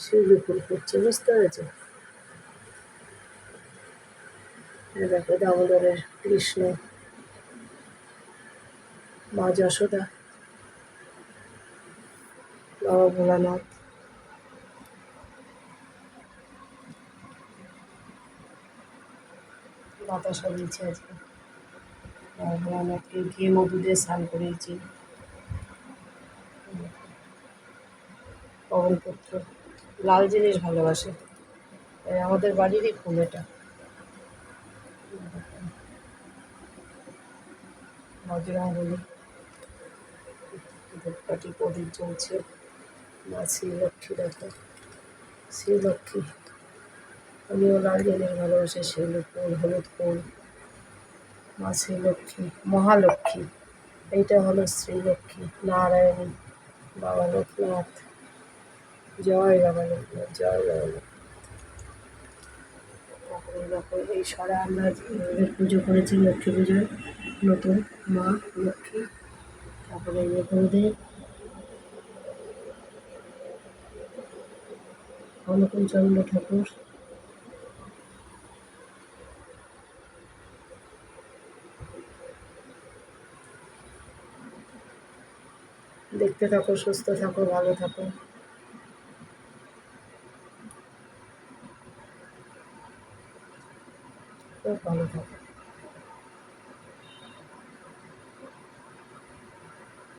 শিউলি ফুল ফুটছে, বুঝতে পেরেছো? দেখো দামোদরের কৃষ্ণ, মা যশোদা, বাবা ভোলানাথ, বাতাসা দিয়েছে আজকে। বাবা ভোলানাথকে ঘি মধু দিয়ে স্নান করিয়েছি। পবনপুত্র লাল জিনিস ভালোবাসে, আমাদের বাড়িরই ফুল এটা। বজরঙ্গলি, ধূপকাঠি প্রদীপ জ্বলছে। মা শ্রীলক্ষ্মী, দেখো শ্রীলক্ষ্মী, আমিও লাল জিনিস ভালোবাসি, শিউলি ফুল, হলুদ ফুল। মা শ্রীলক্ষ্মী, মহালক্ষ্মী, এইটা হলো শ্রীলক্ষ্মী, নারায়ণী, বাবা লোকনাথ, জয় বাবা লোকনাথ, জয় বাবা লোকনাথ। তারপরে দেখো এই সরা আমরা পুজো করেছি লক্ষ্মী পুজোয়, নতুন মা লক্ষ্মী। তারপরে এই গুরুদেব, অনুকূলচন্দ্র ঠাকুর। দেখতে থাকো, সুস্থ থাকো, ভালো থাকো, খুব ভালো থাকো।